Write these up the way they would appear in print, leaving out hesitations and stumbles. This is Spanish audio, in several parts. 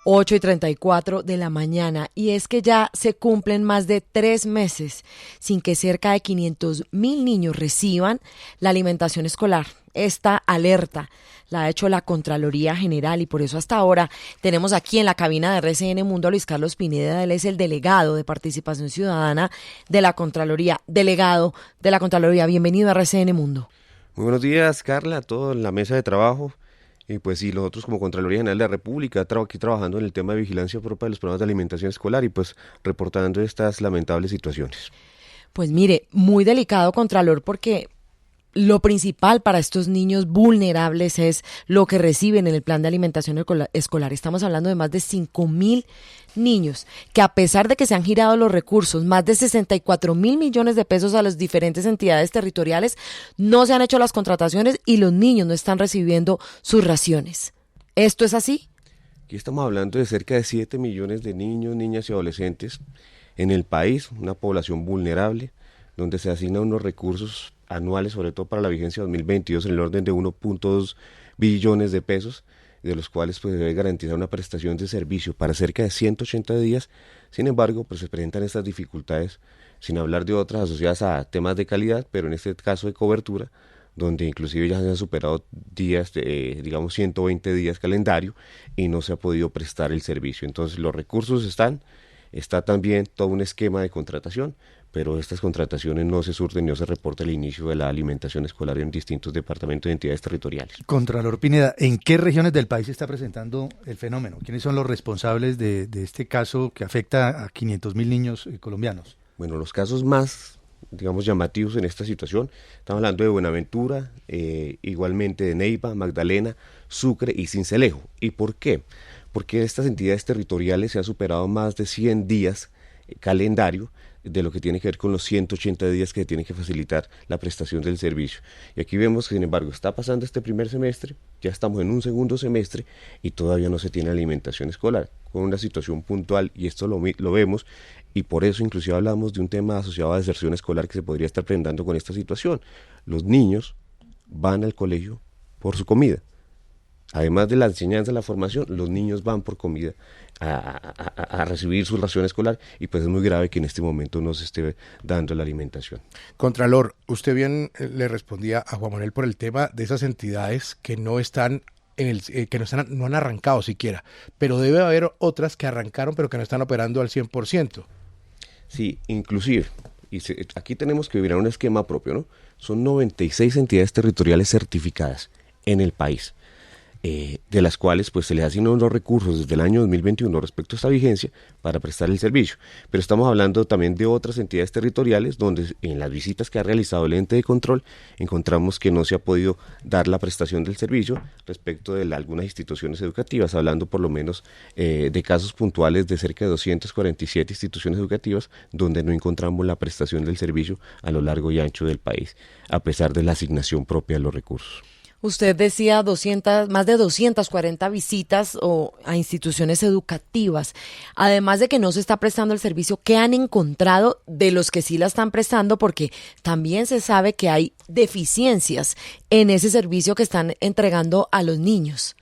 8:34 de la mañana, y es que ya se cumplen más de 3 meses sin que cerca de 500.000 niños reciban la alimentación escolar. Esta alerta la ha hecho la Contraloría General y por eso hasta ahora tenemos aquí en la cabina de RCN Mundo a Luis Carlos Pineda. Él es el delegado de Participación Ciudadana de la Contraloría. Delegado de la Contraloría, bienvenido a RCN Mundo. Muy buenos días, Carla, a todos en la mesa de trabajo. Y pues sí, nosotros como Contraloría General de la República, aquí trabajando en el tema de vigilancia propia de los programas de alimentación escolar y pues reportando estas lamentables situaciones. Pues mire, muy delicado, Contralor, porque lo principal para estos niños vulnerables es lo que reciben en el plan de alimentación escolar. Estamos hablando de más de 5.000 niños que, a pesar de que se han girado los recursos, más de 64.000 millones de pesos a las diferentes entidades territoriales, no se han hecho las contrataciones y los niños no están recibiendo sus raciones. ¿Esto es así? Aquí estamos hablando de cerca de 7 millones de niños, niñas y adolescentes en el país, una población vulnerable, donde se asignan unos recursos anuales, sobre todo para la vigencia 2022, en el orden de 1.2 billones de pesos, de los cuales pues debe garantizar una prestación de servicio para cerca de 180 días. Sin embargo, pues se presentan estas dificultades, sin hablar de otras asociadas a temas de calidad, pero en este caso de cobertura, donde inclusive ya se han superado días, digamos 120 días calendario, y no se ha podido prestar el servicio. Entonces los recursos está también todo un esquema de contratación, pero estas contrataciones no se surten y no se reporta el inicio de la alimentación escolar en distintos departamentos y entidades territoriales. Contralor Pineda, ¿en qué regiones del país se está presentando el fenómeno? ¿Quiénes son los responsables de este caso que afecta a 500.000 niños colombianos? Bueno, los casos más, digamos, llamativos en esta situación, estamos hablando de Buenaventura, igualmente de Neiva, Magdalena, Sucre y Sincelejo. ¿Y por qué? Porque estas entidades territoriales se han superado más de 100 días calendario de lo que tiene que ver con los 180 días que tienen que facilitar la prestación del servicio. Y aquí vemos que, sin embargo, está pasando este primer semestre, ya estamos en un segundo semestre y todavía no se tiene alimentación escolar, con una situación puntual, y esto lo vemos, y por eso inclusive hablamos de un tema asociado a deserción escolar que se podría estar presentando con esta situación. Los niños van al colegio por su comida. Además de la enseñanza, la formación, los niños van por comida a recibir su ración escolar, y pues es muy grave que en este momento no se esté dando la alimentación. Contralor, usted bien le respondía a Juan Manuel por el tema de esas entidades que no están no han arrancado siquiera, pero debe haber otras que arrancaron pero que no están operando al 100%. Sí, inclusive, aquí tenemos que vivir un esquema propio, ¿no? Son 96 entidades territoriales certificadas en el país, de las cuales pues se les asignan los recursos desde el año 2021 respecto a esta vigencia para prestar el servicio. Pero estamos hablando también de otras entidades territoriales donde en las visitas que ha realizado el ente de control encontramos que no se ha podido dar la prestación del servicio respecto de algunas instituciones educativas, hablando por lo menos de casos puntuales de cerca de 247 instituciones educativas donde no encontramos la prestación del servicio a lo largo y ancho del país, a pesar de la asignación propia de los recursos. Usted decía más de 240 visitas a instituciones educativas. Además de que no se está prestando el servicio, ¿qué han encontrado de los que sí la están prestando? Porque también se sabe que hay deficiencias en ese servicio que están entregando a los niños.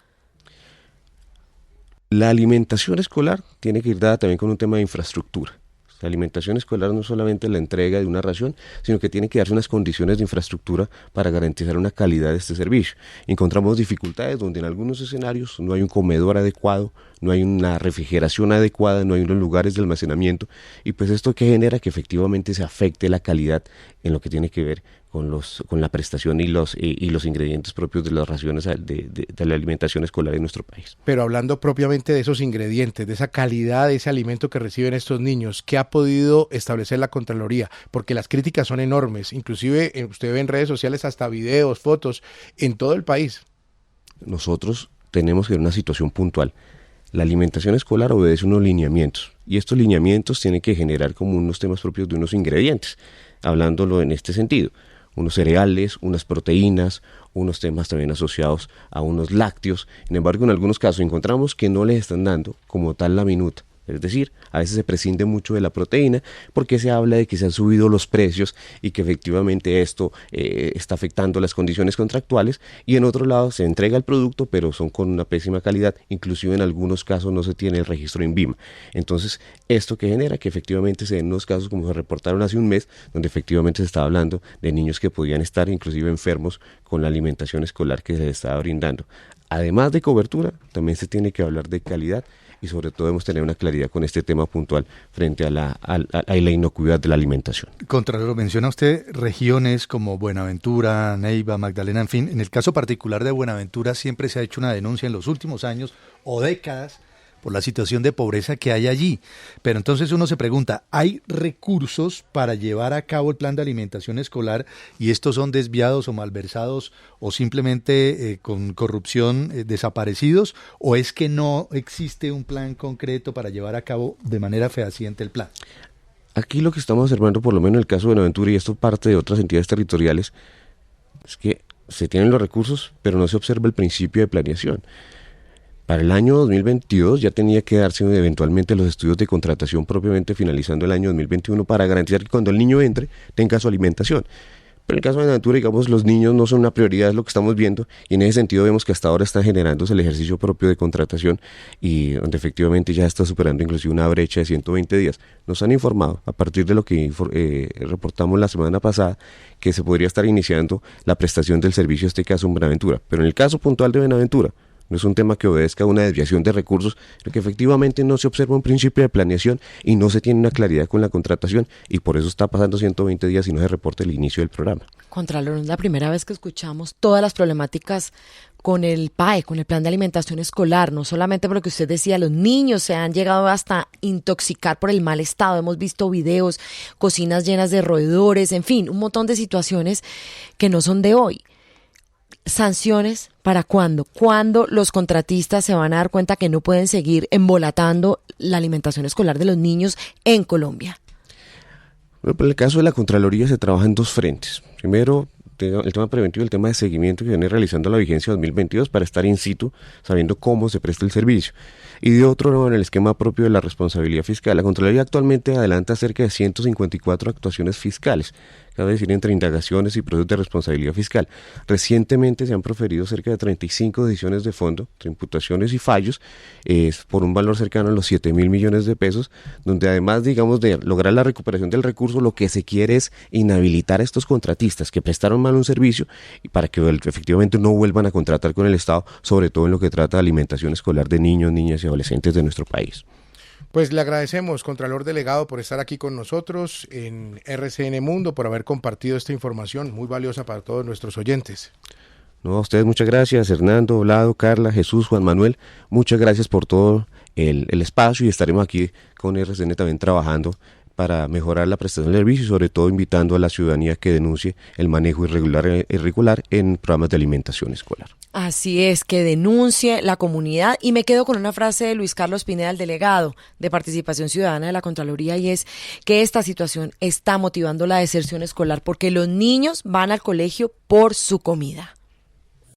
La alimentación escolar tiene que ir dada también con un tema de infraestructura. La alimentación escolar no solamente la entrega de una ración, sino que tiene que darse unas condiciones de infraestructura para garantizar una calidad de este servicio. Encontramos dificultades donde en algunos escenarios no hay un comedor adecuado, no hay una refrigeración adecuada, no hay unos lugares de almacenamiento, y pues esto que genera que efectivamente se afecte la calidad en lo que tiene que ver con la prestación y los ingredientes propios de las raciones de la alimentación escolar en nuestro país. Pero hablando propiamente de esos ingredientes, de esa calidad de ese alimento que reciben estos niños, ¿qué ha podido establecer la Contraloría? Porque las críticas son enormes, inclusive usted ve en redes sociales hasta videos, fotos, en todo el país. Nosotros tenemos que ver una situación puntual. La alimentación escolar obedece unos lineamientos, y estos lineamientos tienen que generar como unos temas propios de unos ingredientes, hablándolo en este sentido. Unos cereales, unas proteínas, unos temas también asociados a unos lácteos. Sin embargo, en algunos casos encontramos que no les están dando como tal la minuta Es decir, a veces se prescinde mucho de la proteína porque se habla de que se han subido los precios y que efectivamente esto está afectando las condiciones contractuales, y en otro lado se entrega el producto pero son con una pésima calidad, inclusive en algunos casos no se tiene el registro INVIMA. Entonces esto que genera que efectivamente se den unos casos como se reportaron hace un mes, donde efectivamente se estaba hablando de niños que podían estar inclusive enfermos con la alimentación escolar que se les estaba brindando. Además de cobertura, también se tiene que hablar de calidad, y sobre todo debemos tener una claridad con este tema puntual frente a la inocuidad de la alimentación. Contralor, menciona usted regiones como Buenaventura, Neiva, Magdalena, en fin. En el caso particular de Buenaventura siempre se ha hecho una denuncia en los últimos años o décadas por la situación de pobreza que hay allí. Pero entonces uno se pregunta, ¿hay recursos para llevar a cabo el plan de alimentación escolar y estos son desviados o malversados o simplemente con corrupción desaparecidos? ¿O es que no existe un plan concreto para llevar a cabo de manera fehaciente el plan? Aquí lo que estamos observando, por lo menos en el caso de Buenaventura, y esto parte de otras entidades territoriales, es que se tienen los recursos, pero no se observa el principio de planeación. Para el año 2022 ya tenía que darse eventualmente los estudios de contratación propiamente finalizando el año 2021 para garantizar que cuando el niño entre tenga su alimentación. Pero en el caso de Buenaventura, digamos, los niños no son una prioridad, es lo que estamos viendo, y en ese sentido vemos que hasta ahora está generándose el ejercicio propio de contratación y donde efectivamente ya está superando inclusive una brecha de 120 días. Nos han informado, a partir de lo que reportamos la semana pasada, que se podría estar iniciando la prestación del servicio, en este caso en Buenaventura. Pero en el caso puntual de Buenaventura, no es un tema que obedezca a una desviación de recursos, sino que efectivamente no se observa un principio de planeación y no se tiene una claridad con la contratación, y por eso está pasando 120 días y no se reporta el inicio del programa. Contralor, es la primera vez que escuchamos todas las problemáticas con el PAE, con el Plan de Alimentación Escolar, no solamente por lo que usted decía, los niños se han llegado hasta intoxicar por el mal estado, hemos visto videos, cocinas llenas de roedores, en fin, un montón de situaciones que no son de hoy. ¿Sanciones para cuándo? ¿Cuándo los contratistas se van a dar cuenta que no pueden seguir embolatando la alimentación escolar de los niños en Colombia? Bueno, en el caso de la Contraloría se trabaja en dos frentes. Primero, el tema preventivo y el tema de seguimiento que viene realizando la vigencia 2022 para estar in situ, sabiendo cómo se presta el servicio. Y de otro lado, en el esquema propio de la responsabilidad fiscal. La Contraloría actualmente adelanta cerca de 154 actuaciones fiscales, cabe decir entre indagaciones y procesos de responsabilidad fiscal. Recientemente se han proferido cerca de 35 decisiones de fondo, entre imputaciones y fallos, por un valor cercano a los 7.000 millones de pesos, donde además, digamos, de lograr la recuperación del recurso, lo que se quiere es inhabilitar a estos contratistas que prestaron mal un servicio y para que efectivamente no vuelvan a contratar con el Estado, sobre todo en lo que trata de alimentación escolar de niños, niñas y adolescentes de nuestro país. Pues le agradecemos, Contralor Delegado, por estar aquí con nosotros en RCN Mundo, por haber compartido esta información muy valiosa para todos nuestros oyentes. No, a ustedes muchas gracias, Hernando, Vlado, Carla, Jesús, Juan Manuel, muchas gracias por todo el espacio, y estaremos aquí con RCN también trabajando para mejorar la prestación del servicio y sobre todo invitando a la ciudadanía que denuncie el manejo irregular en programas de alimentación escolar. Así es, que denuncie la comunidad. Y me quedo con una frase de Luis Carlos Pineda, el delegado de Participación Ciudadana de la Contraloría, y es que esta situación está motivando la deserción escolar porque los niños van al colegio por su comida.